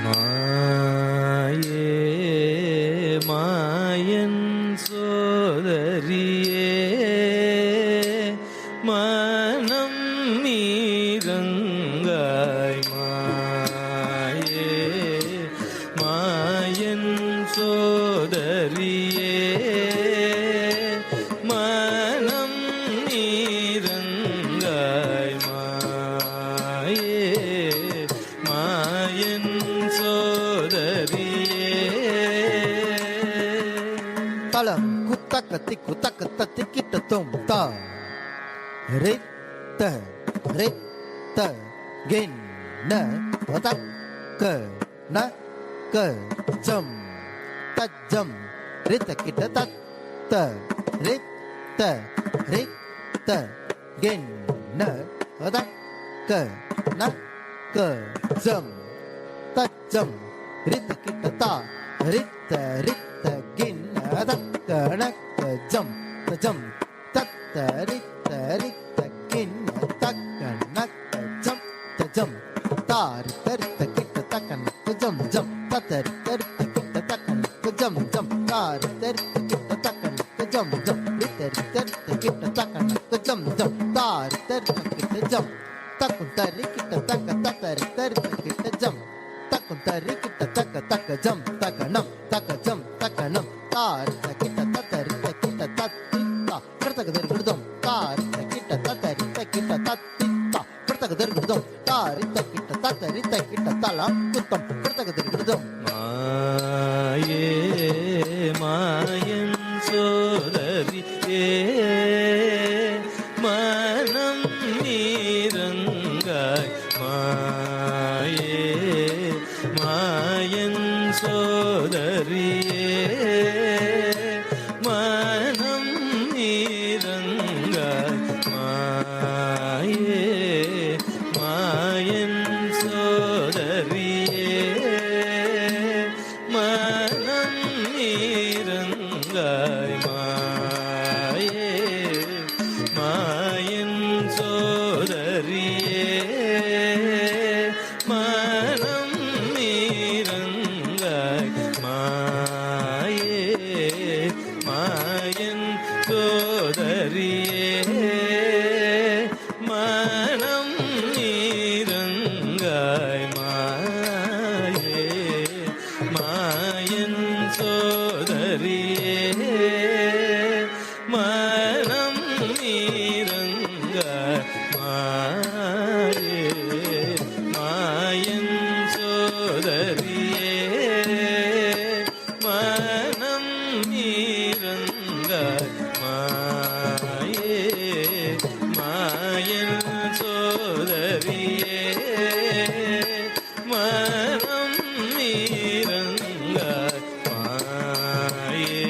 மாயே மாயன் சோதரியே மனம் மீரங்காய் மாயே மாயன் சோதரியே மனம் மீரங்காய் மாயே மாயன் சோதரியே. தளம் குத்தக்க திக்கு தக்க தத்திக்கிட்ட தோம் தா ரித்த ரித்த கிண்ண வதக்க ந க ஜம் தஜம் ரித்த கிட்ட தத்த ரித்த ரித்த கிண்ண வதக்க ந க ஜம் தஜம் ரித்த கிட்ட தா ரித்த ரித்த கிண்ண வதக்க ந க ஜம் தஜம் தத்த ரித்த ரித்த கிண்ண தக்க ந க ஜம் தஜம் தார் தரித்த கிட்ட தக்க ந க ஜம் ஜம் தத்தரி தரித்த கிட்ட தக்க ந க ஜம் ஜம் தார் தரித்த கிட்ட தக்க ந க ஜம் ஜம் ரித்தரி தரித்த கிட்ட தக்க ந க ஜம் ஜம் தார் தரித்த கிட்ட ஜம் தக்கும் தரி கிட்ட தக்க தத்தரி தரித்த கிட்ட ஜம் தக்கும் தரி கிட்ட தக்க தக்க ஜம் தக்க நம் தக்க ஜம் தக்க நம் தார் கிட்ட தத்தரி கிட்ட தத்தி தா கிட்ட தருகுதம் தார் கிட்ட தத்தரி கிட்ட தத்தி தா கிட்ட தருகுதம் தார் கிட்ட தத்தரி கிட்ட தலாம் குத்தம் கிட்ட தருகுதம். மாயே மாயன் சோதரியே மனம் நீரங்காய் மாயே மாயன் சோதரியே மனம் நீரங்காய் மாயே மாயன் சோதரியே மனம் நீரங்காய் மாயே மாயன் சோதரியே மனம் நீரங்காய் மாயே மாயன் சோதரியே மனம் நீரங்காய் மாயே மாயன் சோதரியே மனம் நீரங்காய் மாயே மாயன் சோதரியே மனம் நீரங்காய் மாயே மாயன் சோதரியே மனம் நீரங்காய் மாயே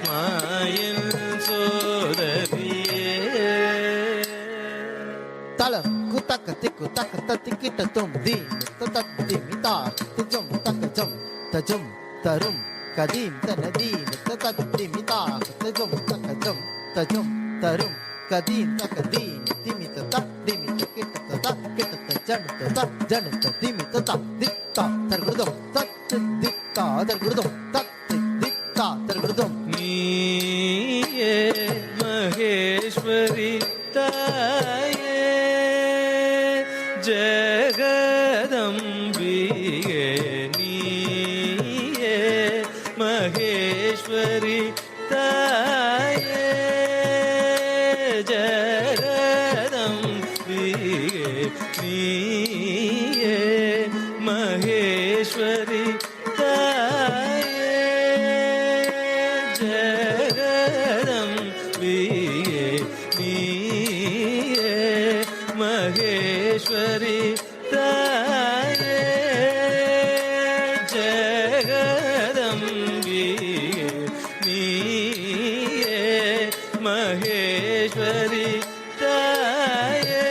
மாயன் சோதரியே. தளம் குத்தக்க திக்கு தக்க தத்திக்கிட்ட தோம் தி தத்தி மிதா தஜம் தக்க ஜம் தஜம் தரும் கதீம் தனதீன் தத்தி மிதா தஜம் தக்க ஜம் தஜம் தரும் கதீம் தக்க தீன் திமித திமித கிட்ட தத கிட்ட ஜனத ஜனத திமித தித்தா தர்குதம் தத்து தித்தா தர்குதம் தத்து தித்தா தர்குதம். நீயே மகேஸ்வரி தாயே ஜகதம்பிகே நீயே மகேஸ்வரி தாயே ஜகதம்பிகே நீயே மகேஸ்வரி தாயே ஜகதம்பிகே நீயே மகேஸ்வரி தாயே ஜகதம்பிகே நீயே மகேஸ்வரி தாயே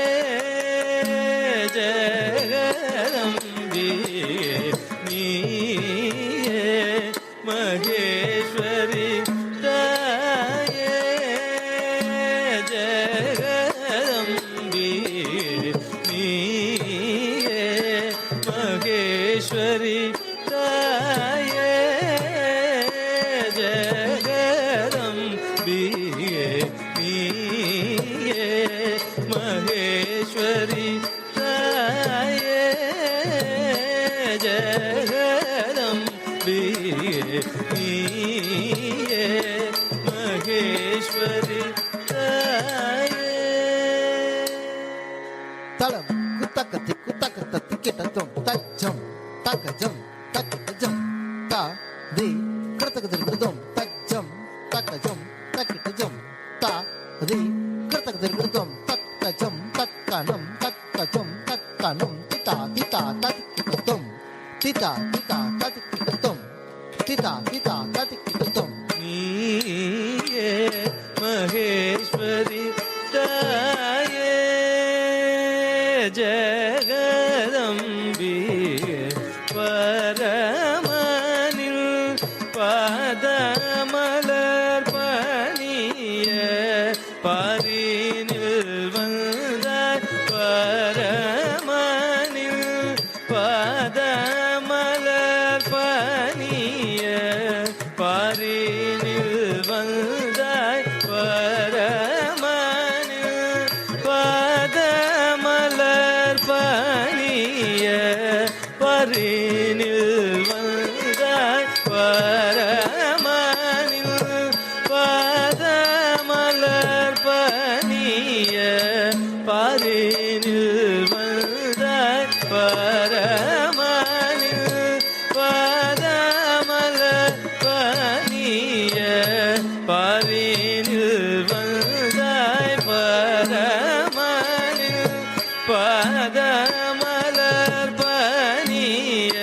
ஜகதம்பிகே நீயே மகேஸ்வரி தாயே ஜகதம்பிகே நீயே மகேஸ்வரி மகேஸ்வரி தாயே ஜெகதம்பியே நீயே மகேஸ்வரி தாயே ஜெகதம்பியே நீயே மகேஸ்வரி தாயே. தளம் குத்தக்கத்தி குத்தக்கத்தி கிட்டத்தும் தஜ்ஜம் தக்கஜம் தக்கிட்டஜம் தா தி கிடத்தக்கத்தில் விடுதும் தஜ்ஜம் தக்கஜம் தக்கிட்டஜம் தா தி கிடத்தக்கத்தில் விடுதும் தக்கஜம் தக்கனம் தக்கஜம் தக்கனம் திதா திதா தத்திக்கிட்டதும் திதா திதா தத்திக்கிட்டதும் திதா திதா தத்திக்கிட்டதும் நீயே மகேஸ்வரி தாயே ஜெகதம்பியே பரமனில் பாதமலர் பணிய பாரினில் வந்தாய் பரமனில் பாதமலர் பணிய பாரினில் வந்தாய் பரமனில் பாதமலர் பணிய பரினில் வந்தாய் பரமனில் பாதமலர் பணிய பரினில் வந்தாய் பரமனில் பாதமலர் பணிய பரினில் வந்தாய் பரமனில் பாதமலர் பணிய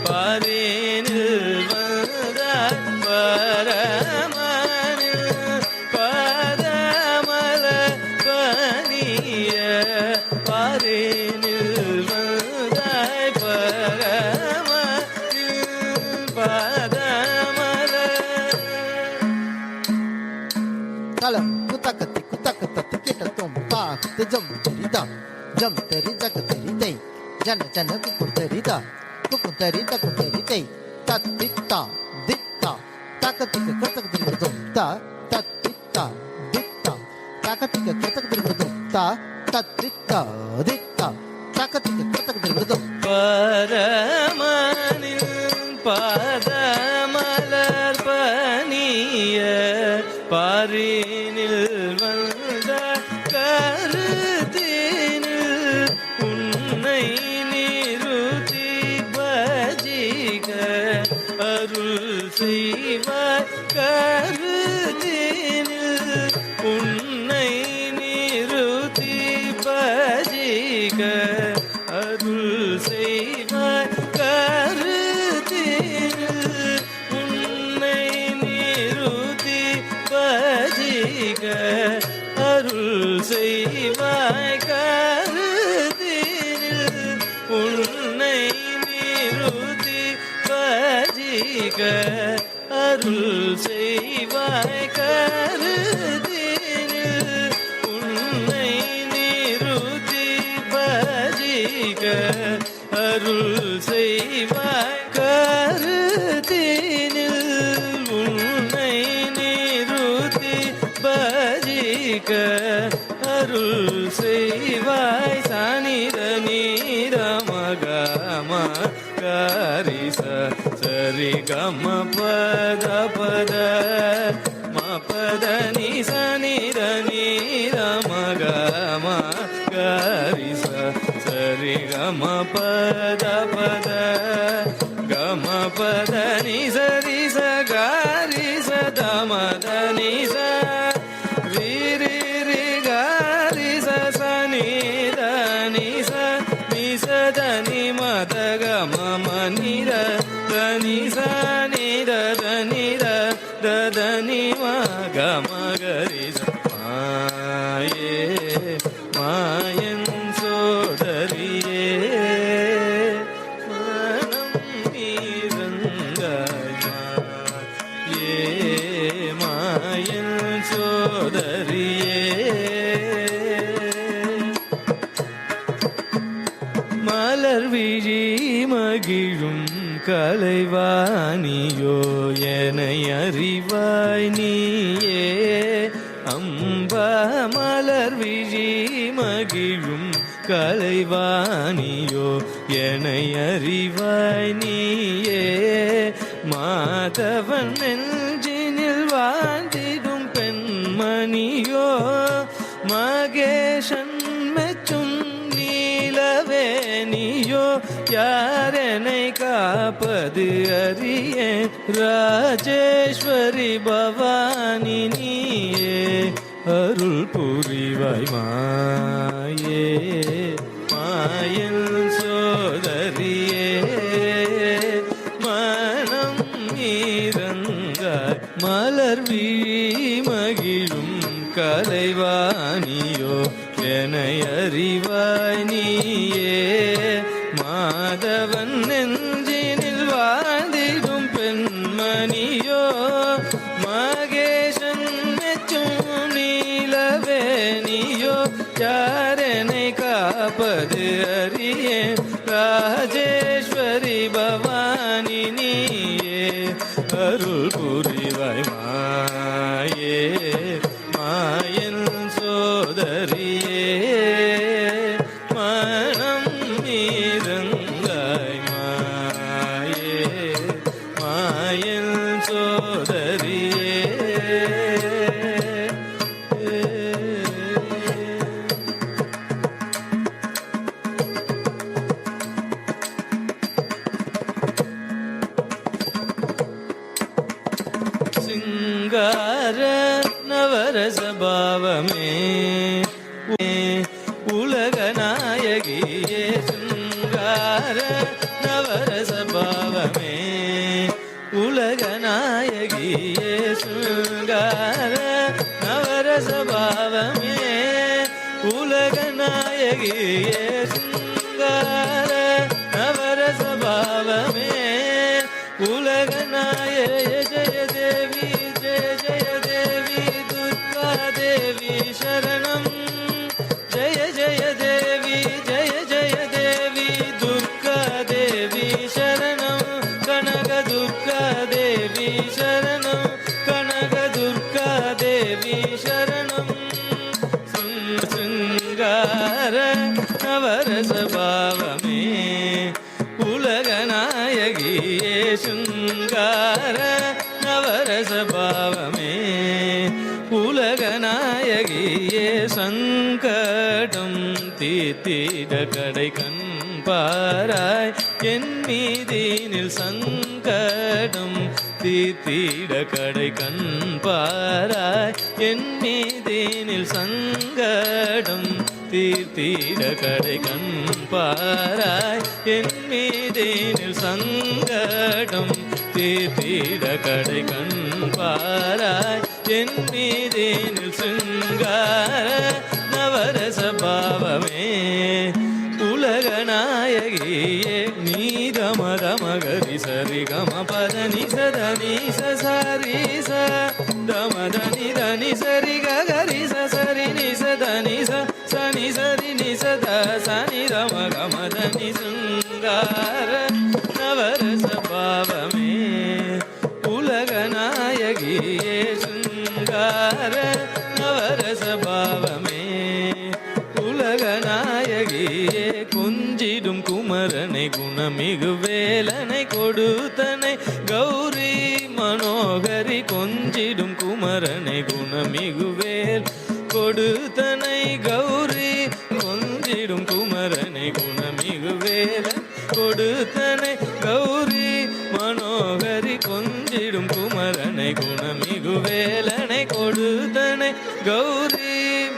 பரினில் வந்தாய் பரமனில் பாதமலர் பணிய பரினில் வந்தாய் பரமனில் பாதமலர். தளம் குத்தக்கத்தி குத்தக்கத்தி கிட்டத்தும் தாக்கு ஜம் தெரிதா ஜம் தெரி ஜக தெரிதை ஜன ஜன குக்கு தெரிதா குக்கு தெரித குத்தெரிதை தத்தித்தா தித்தா தாக்கத்திக்கு கர்த்தகத்தில் விடுதும் தா தத்தித்தா தித்தா தாக்கத்திக்கு கர்த்தகத்தில் விடுதும் தா தத்தித்தா தித்தா தாக்கத்திக்கு கர்த்தகத்தில் விடுதும் பரமனில் பாதமலர் பணிய பாரினில் வந்த கருத்தினில் உன்னை நிறுத்தி பஜிக அருள் செய்வாய் கருத்தினில் உன்னை நிறுத்தி பஜிக அருள் செய்வாய் கருத்தினில் உன்னை நிறுத்தி பஜிக அருள் செய்வாய் கருத்தினில் உன்னை நிறுத்தி பஜிக அருள் செய்வாய் கருத்தினில் உன்னை நிறுத்தி பஜிக அருள் செய்வாய் கருத்தினில் உன்னை நிறுத்தி பஜிக அருள் செய்வாய் சனித நீர மகம கரிச சரி கம பத பத ம பத நி சனித நீர மகம கரிச சரி கம பத பத கம பத நி சரி ச காரி ச தம த நி ச ரி ரி ரி காரி ச ச நி த நி ச த நி ம த க ம ம நி த த நி ச நி த த நி த த த நி ம க ம க ரி ச மாயே மாயன் சோதரியே மனம் நீரந்தாய் ஏ மாயன் சோதரியே மலர் விழி மகிழும் கலைவாணியோ என்னை அறிவாய் நீயே அம்பா மலர் விழி மகிழும் கலைவாணியோ என்னை அறிவாய் நீயே மாதவன் நெஞ்சினில் வாழ்ந்திடும் பெண்மணியோ மகேஷன் மெச்சும் நீலவேணியோ யாரெனை காப்பது அறியேன் ராஜேஸ்வரி பவானி நீயே அருள் புரிவாய் மாயே மாயன் சோதரியே மனம் இறங்காய் மலர் விழி மகிழும் கலைவாணியோ என்னை அறிவாய் நீயே மாதவன் நெஞ்சினில் வாழ்ந்திடும் பெண்மணியோ மகேஷன் மெச்சும் நீலவேணியோ யாரெனை காப்பது அறியேன் ராஜேஸ்வரி பவானி நீயே அருள் புரிவாய் மாயே மாயன் சோதரியே மனம் நீரங்காய் மாயே மாயன் சோதரியே சிங்கார நவரச பாவமே உலக நாயகியே சிங்கார நவரச பாவமே உலக நாயகியே சிங்கார நவரச பாவமே உலக நாயகியே சிங்கார நவரச பாவமே உலக நாயகியே ஜெய தேவி ஜெய ஜெய தேவி துர்கா தேவி சரணம் ஜெய ஜெய தேவி ஜெய ஜெய தேவி துர்கா தேவி சரணம் கனக துர்கா தேவி சரணம் கனக துர்கா தேவி சரணம் சிங்கார நவரச பாவமே உலக நாயகியே சிங்கார நவரச பாவமே உலக நாயகியே சங்கடம் தீர்த்திட கடை கண் பாராய் என் மீதினில் சங்கடம் தீர்த்திட கடை கண் பாராய் என் மீதினில் சங்கடம் தீர்த்திட கடை கண் பாராய் என் மீதினில் சங்கடம் தீர்த்திட கடை கண் பாராய் என் மீதினில் சிங்கார நவரச பாவமே உலக நாயகியே நீதம ரமகரி சரி கம பத நிசத நிச சரி ச தமதனி தனி சரி கரி சரி நிசத நிச சனி சரி நிசத சனி ரம கமதனி சிங்கார நவரச பாவமே உலக நாயகியே சிங்கார நவரச பாவமே உலக நாயகியே கொஞ்சிடும் குமரனை குணமிகு வேலனை கொடுத்தனை கௌரி மனோகரி கொஞ்சிடும் குமரனை குணமிகு வேல் கொடுத்தனை கௌரி கொஞ்சிடும் குமரனை குணமிகு வேலன் கொடுத்தனை கௌரி மனோகரி கொஞ்சிடும் குமரனை குணமிகு வேலனை கொடுத்தனை கௌரி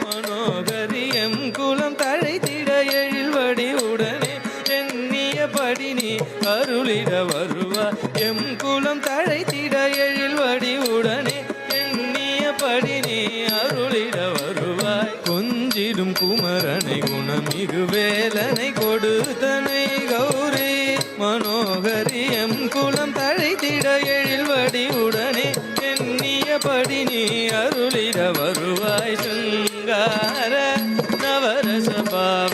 மனோகரி எம் குலம் தழைத்திட எழில்வடி உடனே எண்ணியபடி நீ அருளிட வருவா எம் குலம் தழைத்திட எழில்வடி உடனே எண்ணியபடி நீ அருளிட வருவாய் கொஞ்சிடும் குமரனை குணமிகு வேலனை கொடுத்தனை கௌரி மனோகரி எம் குலம் தழைத்திட எழில்வடி உடனே எண்ணியபடி நீ அருளிட வருவாய் சிங்கார நவரச பாவ